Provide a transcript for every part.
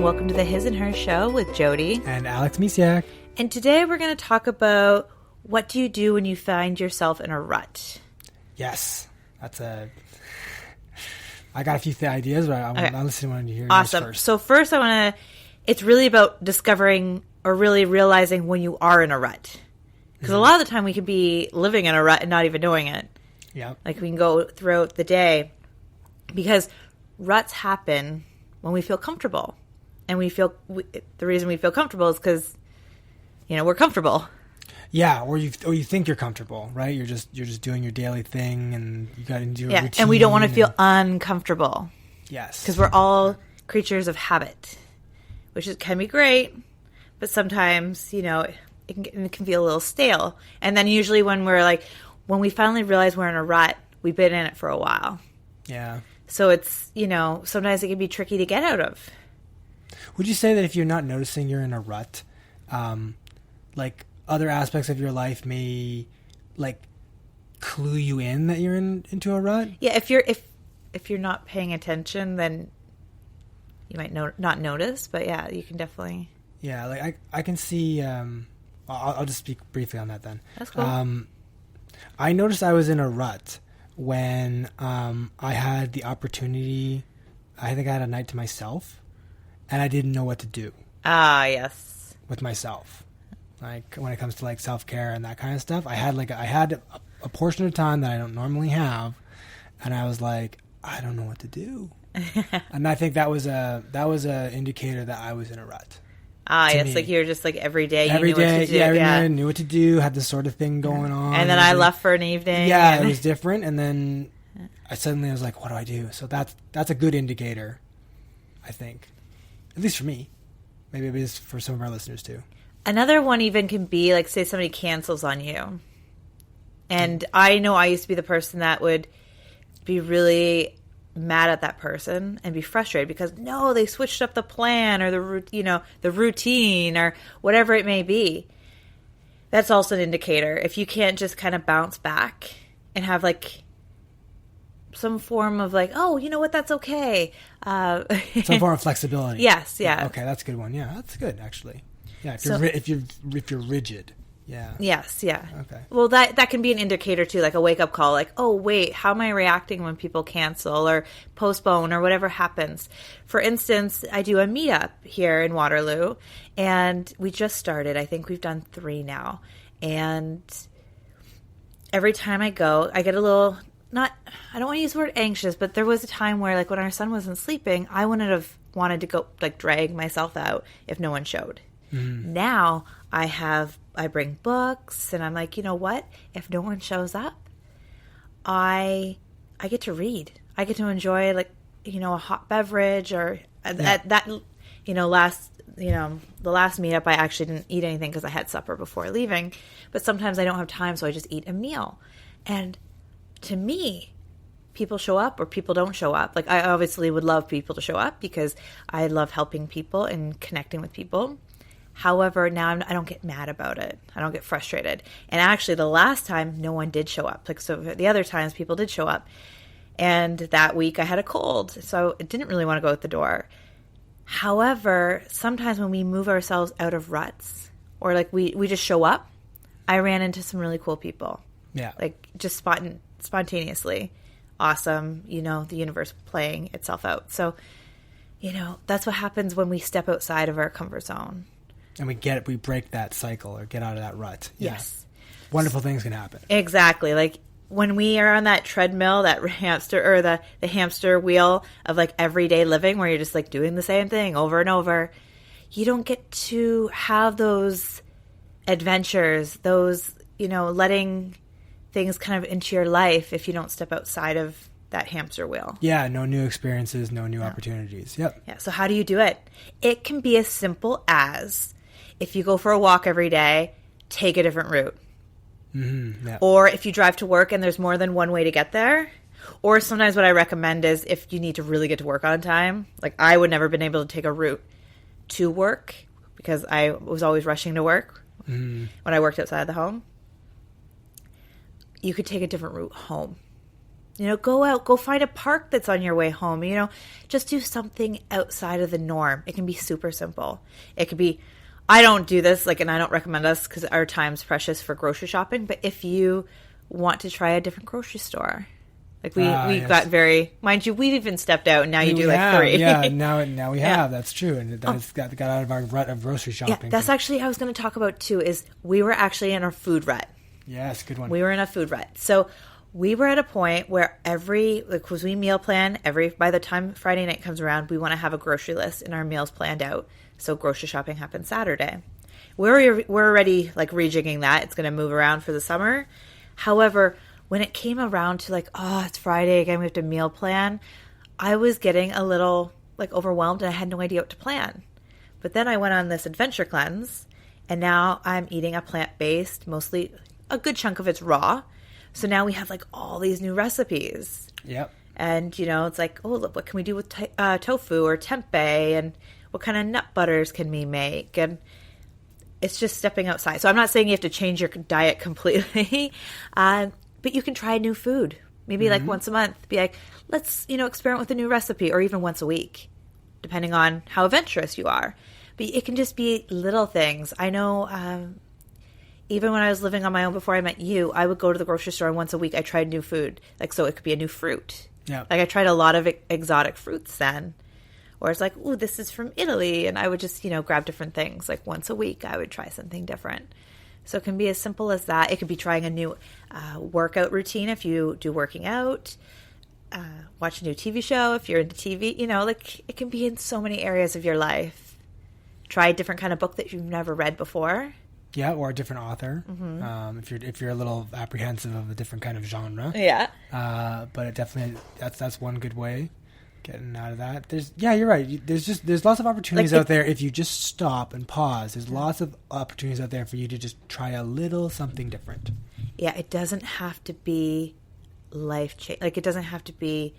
welcome to the His and Her Show with Jody and Alex Misiak. And today we're going to talk about what do you do when you find yourself in a rut? Yes, I got a few ideas, but I'll listen to hear yours first. So first it's really about discovering or really realizing when you are in a rut. Because a lot of the time we can be living in a rut and not even knowing it. Yeah. Like we can go throughout the day because ruts happen when we feel comfortable. And the reason we feel comfortable is because, we're comfortable. Yeah, or you think you're comfortable, right? You're just doing your daily thing, and you got to do a routine. And we don't want to feel uncomfortable. Yes, because we're all creatures of habit, which can be great, but sometimes it can feel a little stale. And then usually when we finally realize we're in a rut, we've been in it for a while. Yeah. So it's sometimes it can be tricky to get out of. Would you say that if you're not noticing you're in a rut, other aspects of your life may clue you in that you're into a rut? Yeah, if you're not paying attention, then you might not notice, but yeah, you can definitely. Yeah, I can see. I'll just speak briefly on that then. That's cool. I noticed I was in a rut when I had the opportunity. I think I had a night to myself, and I didn't know what to do. Ah, yes. With myself. When it comes to self-care and that kind of stuff, I had a portion of time that I don't normally have, and I was like, I don't know what to do. And I think that was a indicator that I was in a rut. Ah, yes, you're just every day you knew what to do. Yeah, every day I knew what to do, had this sort of thing going on. And then I left for an evening. Yeah, it was different, and then I was like, what do I do? So that's a good indicator, I think. At least for me. Maybe it is for some of our listeners too. Another one even can be, say somebody cancels on you. And I know I used to be the person that would be really mad at that person and be frustrated because, no, they switched up the plan or the routine or whatever it may be. That's also an indicator. If you can't just kind of bounce back and have, some form of oh, you know what, that's okay. Some form of flexibility. Yes, yeah. Okay, that's a good one. Yeah, that's good, actually. Yeah, if you're rigid, yeah. Yes, yeah. Okay. Well, that can be an indicator too, a wake up call. Oh, wait, how am I reacting when people cancel or postpone or whatever happens? For instance, I do a meetup here in Waterloo, and we just started. I think we've done 3 now, and every time I go, I get a little I don't want to use the word anxious, but there was a time where when our son wasn't sleeping, I wouldn't have wanted to go drag myself out if no one showed. Mm-hmm. Now I bring books and I'm like, you know what? If no one shows up, I get to read. I get to enjoy a hot beverage or the last meetup I actually didn't eat anything because I had supper before leaving. But sometimes I don't have time, so I just eat a meal. And to me, people show up or people don't show up. I obviously would love people to show up because I love helping people and connecting with people. However, now I don't get mad about it. I don't get frustrated. And actually, the last time, no one did show up. So the other times, people did show up. And that week, I had a cold. So I didn't really want to go out the door. However, sometimes when we move ourselves out of ruts or we just show up, I ran into some really cool people. Yeah. Just spontaneously. Awesome. The universe playing itself out. So, that's what happens when we step outside of our comfort zone. And we break that cycle or get out of that rut. Yes. Yeah. Wonderful things can happen. Exactly. When we are on that treadmill, that hamster or the hamster wheel of everyday living where you're just doing the same thing over and over, you don't get to have those adventures, those, letting things kind of into your life if you don't step outside of that hamster wheel. Yeah, no new experiences, no new opportunities. Yep. Yeah, so how do you do it? It can be as simple as if you go for a walk every day, take a different route. Mm-hmm, yeah. Or if you drive to work and there's more than one way to get there. Or sometimes what I recommend is if you need to really get to work on time, I would never been able to take a route to work because I was always rushing to work when I worked outside the home. You could take a different route home. go find a park that's on your way home. Just do something outside of the norm. It can be super simple. It could be, I don't do this, and I don't recommend us because our time's precious for grocery shopping. But if you want to try a different grocery store, we yes. got very, mind you, we've even stepped out and now you do 3. Yeah, now we have. That's true. And that's got out of our rut of grocery shopping. Yeah, that's actually, I was going to talk about too, is we were actually in our food rut. Yes, good one. We were in a food rut. So we were at a point where because we meal plan, by the time Friday night comes around, we want to have a grocery list and our meals planned out. So grocery shopping happens Saturday. We're already rejigging that. It's going to move around for the summer. However, when it came around to it's Friday again, we have to meal plan, I was getting a little overwhelmed and I had no idea what to plan. But then I went on this adventure cleanse and now I'm eating a plant-based, mostly a good chunk of it's raw. So now we have all these new recipes. Yep. And, it's look, what can we do with tofu or tempeh, and what kind of nut butters can we make? And it's just stepping outside. So I'm not saying you have to change your diet completely, but you can try new food. Maybe once a month. Be let's, experiment with a new recipe, or even once a week, depending on how adventurous you are. But it can just be little things. I know even when I was living on my own before I met you, I would go to the grocery store and once a week I tried new food. So it could be a new fruit. Yeah. I tried a lot of exotic fruits then. Or it's ooh, this is from Italy. And I would just, grab different things. Once a week I would try something different. So it can be as simple as that. It could be trying a new workout routine if you do working out. Watch a new TV show if you're into TV. It can be in so many areas of your life. Try a different kind of book that you've never read before. Yeah, or a different author. Mm-hmm. If you're a little apprehensive of a different kind of genre. Yeah. But it definitely that's one good way getting out of that. You're right. There's lots of opportunities out there if you just stop and pause. There's lots of opportunities out there for you to just try a little something different. Yeah, it doesn't have to be life change. It doesn't have to be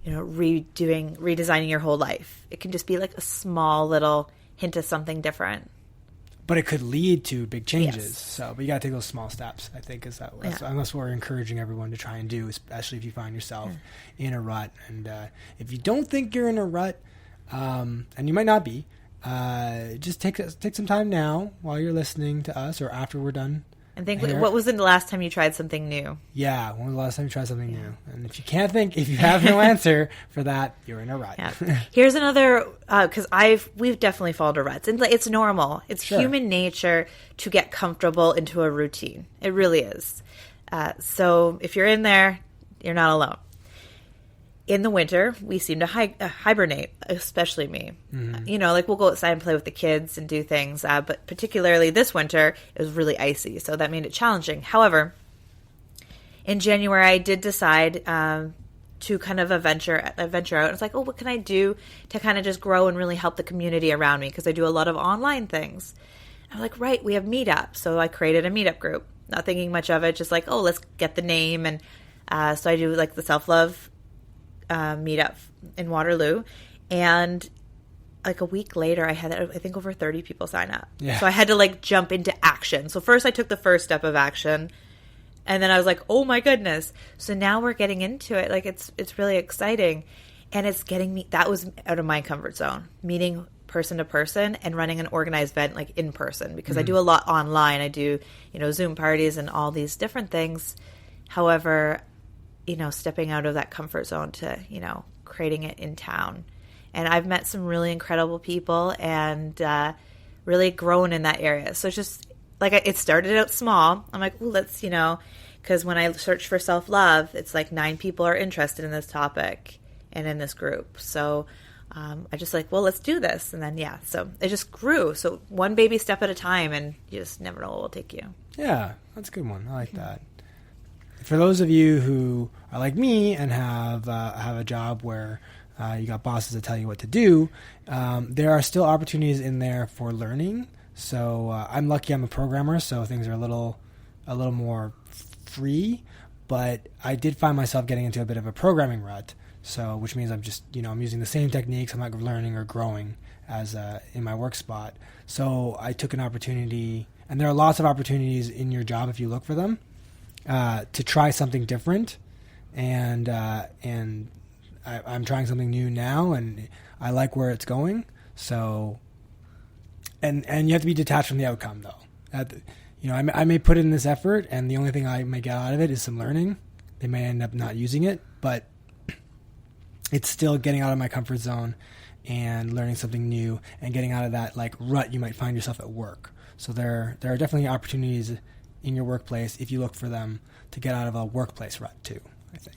redesigning your whole life. It can just be a small little hint of something different. But it could lead to big changes. Yes. So, but you got to take those small steps, I think, unless we're encouraging everyone to try and do, especially if you find yourself in a rut. And if you don't think you're in a rut, and you might not be, just take some time now while you're listening to us or after we're done. And think, what was the last time you tried something new? Yeah, when was the last time you tried something new? And if you have no answer for that, you're in a rut. Yeah. Here's another, because we've definitely fallen to ruts. And it's normal. It's human nature to get comfortable into a routine. It really is. So if you're in there, you're not alone. In the winter, we seem to hibernate, especially me. Mm-hmm. We'll go outside and play with the kids and do things. But particularly this winter, it was really icy, so that made it challenging. However, in January, I did decide to kind of venture out. It's what can I do to kind of just grow and really help the community around me? Because I do a lot of online things. I'm right, we have Meetup. So I created a Meetup group, not thinking much of it, just let's get the name. And so I do the self-love meetup in Waterloo, and a week later I had I think over 30 people sign up. So I had to jump into action. So first I took the first step of action, and then I was oh my goodness. So now we're getting into it. It's really exciting, and it's getting me, that was out of my comfort zone, meeting person to person and running an organized event in person, because I do a lot online. I do Zoom parties and all these different things. However, stepping out of that comfort zone to, creating it in town. And I've met some really incredible people and really grown in that area. So it's just, it started out small. I'm ooh, let's, because when I search for self-love, it's 9 people are interested in this topic and in this group. So I just well, let's do this. And then, so it just grew. So one baby step at a time, and you just never know what will take you. Yeah, that's a good one. I like that. For those of you who are like me and have a job where you got bosses that tell you what to do, there are still opportunities in there for learning. So I'm lucky I'm a programmer, so things are a little more free. But I did find myself getting into a bit of a programming rut. So which means I'm just I'm using the same techniques. I'm not learning or growing as in my work spot. So I took an opportunity, and there are lots of opportunities in your job if you look for them. To try something different and I'm trying something new now, and I like where it's going. So, and you have to be detached from the outcome, though. I may put in this effort, and the only thing I may get out of it is some learning. They may end up not using it, but it's still getting out of my comfort zone and learning something new and getting out of that like rut you might find yourself at work. So there are definitely opportunities in your workplace, if you look for them, to get out of a workplace rut too, I think.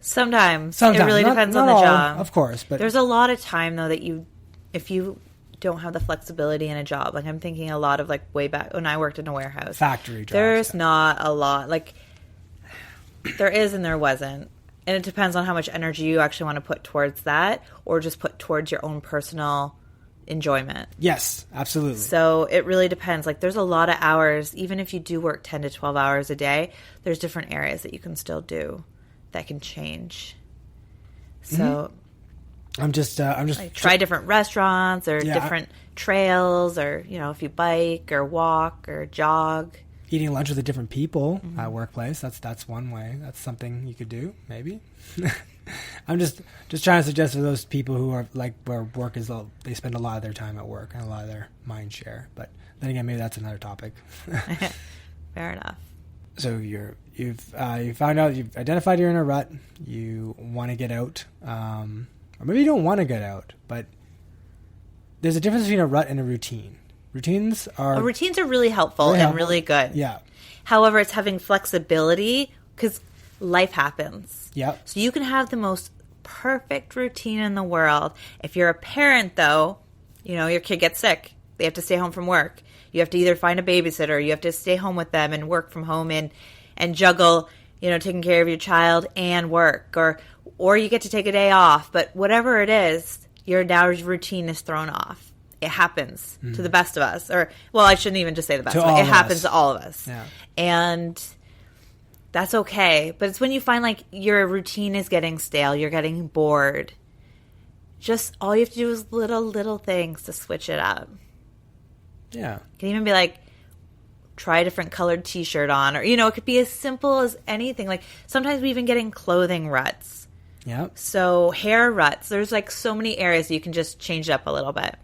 Sometimes. It really depends on the job. Of course. But there's a lot of time, though, that if you don't have the flexibility in a job, like I'm thinking a lot of like way back when I worked in a warehouse. Factory jobs. There's not a lot. Like there is and there wasn't. And it depends on how much energy you actually want to put towards that or just put towards your own personal enjoyment. Yes, absolutely. So it really depends. Like there's a lot of hours, even if you do work 10 to 12 hours a day, there's different areas that you can still do that can change. So I'm just like, try different restaurants or different trails, or if you bike or walk or jog. Eating lunch with different people at workplace. That's one way. That's something you could do, maybe. I'm just trying to suggest for those people who are like where work is, they spend a lot of their time at work and a lot of their mind share. But then again, maybe that's another topic. Fair enough. So you found out, you've identified you're in a rut. You want to get out, or maybe you don't want to get out. But there's a difference between a rut and a routine. Routines are really helpful and really good. Yeah. However, it's having flexibility because life happens. Yeah. So you can have the most perfect routine in the world. If you're a parent, though, your kid gets sick. They have to stay home from work. You have to either find a babysitter. You have to stay home with them and work from home and juggle, taking care of your child and work. Or you get to take a day off. But whatever it is, your routine is thrown off. It happens to the best of us. Or, well, I shouldn't even just say the best of us. It happens to all of us. Yeah. And that's okay. But it's when you find like your routine is getting stale, you're getting bored. Just all you have to do is little things to switch it up. Yeah. It can even be like, try a different colored t-shirt on. Or, it could be as simple as anything. Like sometimes we even get in clothing ruts. Yeah. So hair ruts. There's like so many areas you can just change it up a little bit.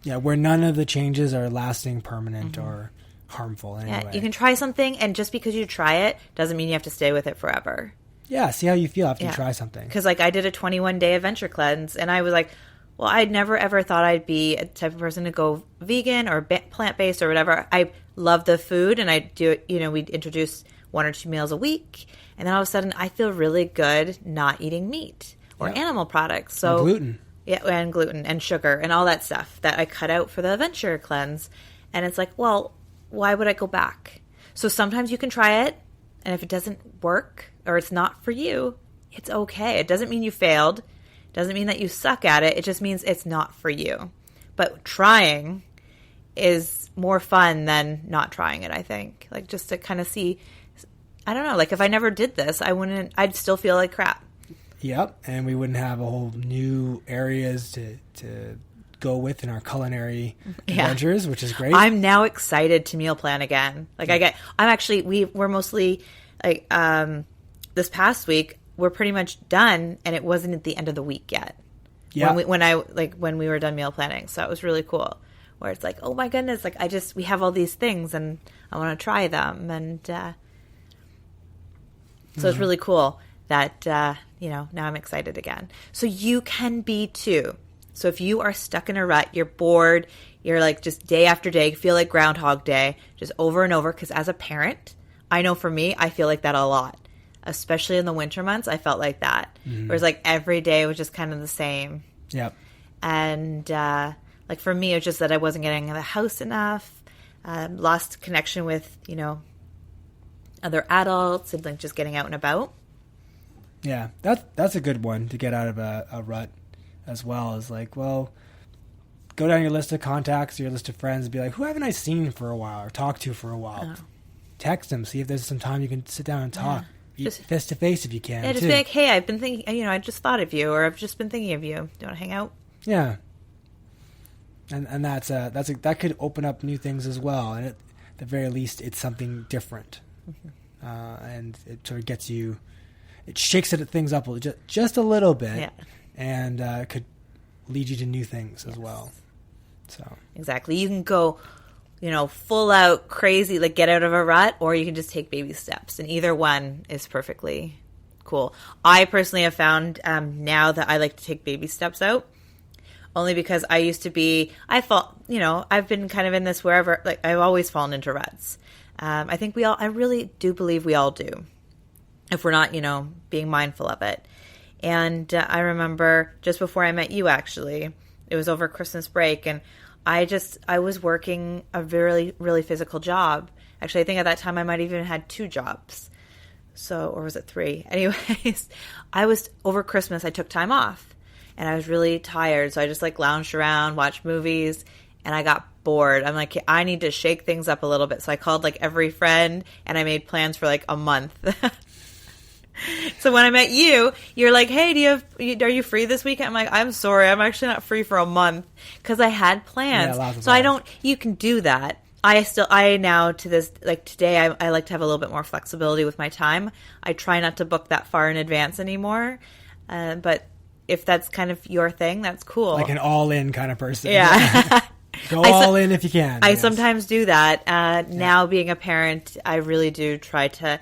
Yeah, where none of the changes are lasting, permanent, or harmful anyway. Yeah, you can try something, and just because you try it doesn't mean you have to stay with it forever. Yeah, see how you feel after you try something. Because like I did a 21-day adventure cleanse, and I was like, well, I'd never ever thought I'd be a type of person to go vegan or plant-based or whatever. I love the food, and I do, we'd introduce 1 or 2 meals a week, and then all of a sudden I feel really good not eating meat or animal products. So and gluten. Yeah, and gluten and sugar and all that stuff that I cut out for the adventure cleanse. And it's like, well, why would I go back? So sometimes you can try it, and if it doesn't work or it's not for you, it's okay. It doesn't mean you failed. It doesn't mean that you suck at it. It just means it's not for you. But trying is more fun than not trying it, I think. Like just to kind of see, I don't know, like if I never did this, I'd still feel like crap. Yep, and we wouldn't have a whole new areas to go with in our culinary adventures, which is great. I'm now excited to meal plan again. Like we're mostly like this past week we're pretty much done, and it wasn't at the end of the week yet. Yeah, when we were done meal planning, so it was really cool. Where it's like, oh my goodness, like we have all these things, and I want to try them, and so it's really cool that now I'm excited again. So you can be too. So if you are stuck in a rut, you're bored, you're like just day after day, feel like Groundhog Day, just over and over. Because as a parent, I know for me, I feel like that a lot. Especially in the winter months, I felt like that. Whereas like every day was just kind of the same. Yep. And like for me, it was just that I wasn't getting in the house enough, lost connection with, other adults, and like just getting out and about. Yeah, that's a good one to get out of a rut as well. Is like, well, go down your list of contacts, your list of friends, and be like, who haven't I seen for a while or talked to for a while? Oh. Text them, see if there's some time you can sit down and talk. Just face to face if you can. Yeah, just be like, hey, I've been thinking, I just thought of you, or I've just been thinking of you. Do you want to hang out? Yeah. And that could open up new things as well. And at the very least, it's something different. And it sort of gets you. it shakes things up just a little bit, Yeah. and could lead you to new things as well. So Exactly. You can go, full out crazy, like get out of a rut, or you can just take baby steps. And either one is perfectly cool. I personally have found now that I like to take baby steps out, only because I used to be, I've been kind of in this wherever, like I've always fallen into ruts. I think I really do believe we all do, if we're not, being mindful of it. And I remember just before I met you, actually, it was over Christmas break, and I was working a really, really physical job. Actually, I think at that time I might have even had 2 jobs. So, or was it 3? Anyways, over Christmas, I took time off, and I was really tired. So I just like lounged around, watched movies, and I got bored. I'm like, I need to shake things up a little bit. So I called like every friend, and I made plans for like a month. So when I met you, you're like, hey, are you free this weekend? I'm like, I'm sorry, I'm actually not free for a month, because I had plans. Yeah, so you can do that. I now to this, like today, I like to have a little bit more flexibility with my time. I try not to book that far in advance anymore. But if that's kind of your thing, that's cool. Like an all-in kind of person. Yeah. Go all in if you can. I sometimes do that. Now being a parent, I really do try to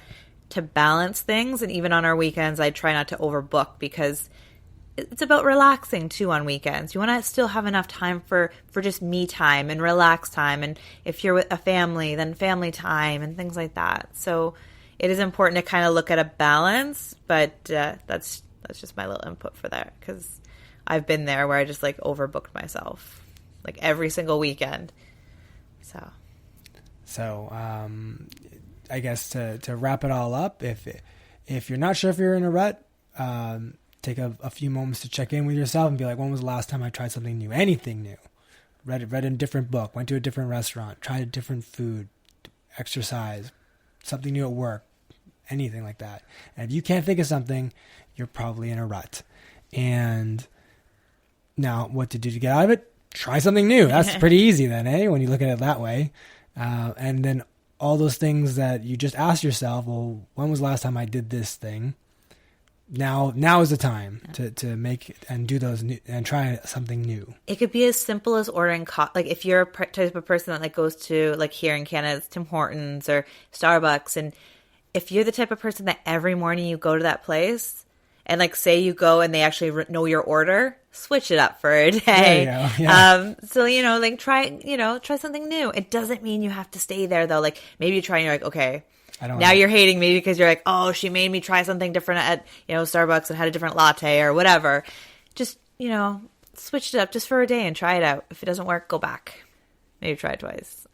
balance things. And even on our weekends, I try not to overbook, because it's about relaxing too on weekends. You want to still have enough time for just me time and relax time. And if you're with a family, then family time and things like that. So it is important to kind of look at a balance, but that's just my little input for that, because I've been there where I just like overbooked myself like every single weekend. So I guess to wrap it all up, if you're not sure if you're in a rut, take a few moments to check in with yourself and be like, when was the last time I tried something new? Anything new. Read a different book, went to a different restaurant, tried a different food, exercise, something new at work, anything like that. And if you can't think of something, you're probably in a rut. And now what to do to get out of it? Try something new. That's pretty easy then, when you look at it that way. And then all those things that you just asked yourself, well, when was the last time I did this thing? Now is the time to make and do those new, and try something new. It could be as simple as ordering like if you're a type of person that like goes to, like here in Canada, it's Tim Hortons or Starbucks, and if you're the type of person that every morning you go to that place, and like say you go and they actually know your order, switch it up for a day. There you go. Yeah. So like try something new. It doesn't mean you have to stay there though. Like maybe you try and you're like, okay, now you're hating me because you're like, oh, she made me try something different at Starbucks and had a different latte or whatever. Just switch it up just for a day and try it out. If it doesn't work, go back. Maybe try it twice.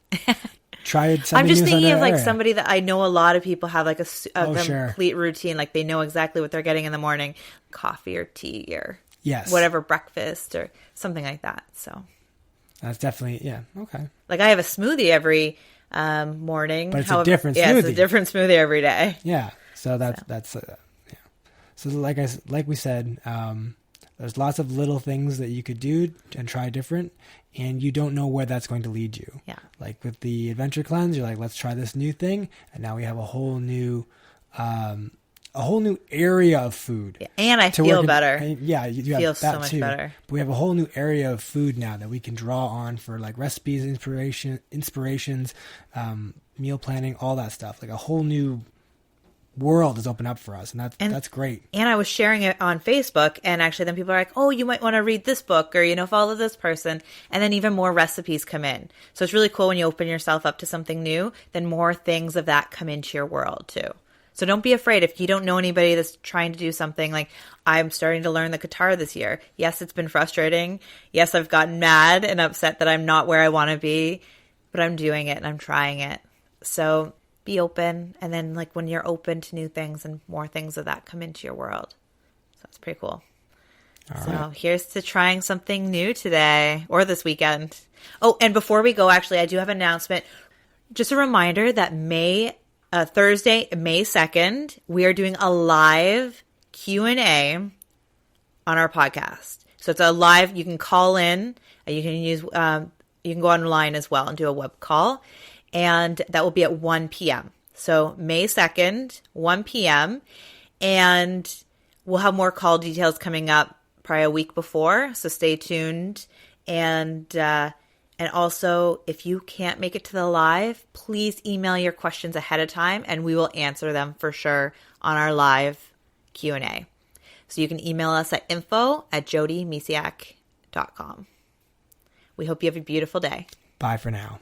Try something I'm just new thinking of like area. somebody that I know. A lot of people have like a sure. complete routine. Like they know exactly what they're getting in the morning, coffee or tea or yes, whatever, breakfast or something like that. So that's definitely okay. Like I have a smoothie every morning, but it's a different smoothie. Yeah, it's a different smoothie every day. Yeah, so that's So like we said, there's lots of little things that you could do and try different, and you don't know where that's going to lead you. Yeah. Like with the Adventure Cleanse, you're like, let's try this new thing, and now we have a whole new area of food. Yeah, and I feel better. You feel have that so much too. better. But we have a whole new area of food now that we can draw on for like recipes, inspirations, meal planning, all that stuff. Like a whole new world is open up for us, and that's great. And I was sharing it on Facebook, and actually then people are like, oh, you might want to read this book or follow this person, and then even more recipes come in. So it's really cool when you open yourself up to something new, then more things of that come into your world too. So don't be afraid if you don't know anybody that's trying to do something. Like I'm starting to learn the guitar this year. Yes, it's been frustrating. Yes, I've gotten mad and upset that I'm not where I want to be, but I'm doing it and I'm trying it. So be open, and then like when you're open to new things and more things of that come into your world. So that's pretty cool. All right. Here's to trying something new today or this weekend. Oh, and before we go, actually, I do have an announcement. Just a reminder that Thursday, May 2nd, we are doing a live Q&A on our podcast. So it's a live, you can call in, you can go online as well and do a web call. And that will be at 1 p.m. So May 2nd, 1 p.m. And we'll have more call details coming up probably a week before, so stay tuned. And also, if you can't make it to the live, please email your questions ahead of time, and we will answer them for sure on our live Q&A. So you can email us at info@jodymisiak.com. We hope you have a beautiful day. Bye for now.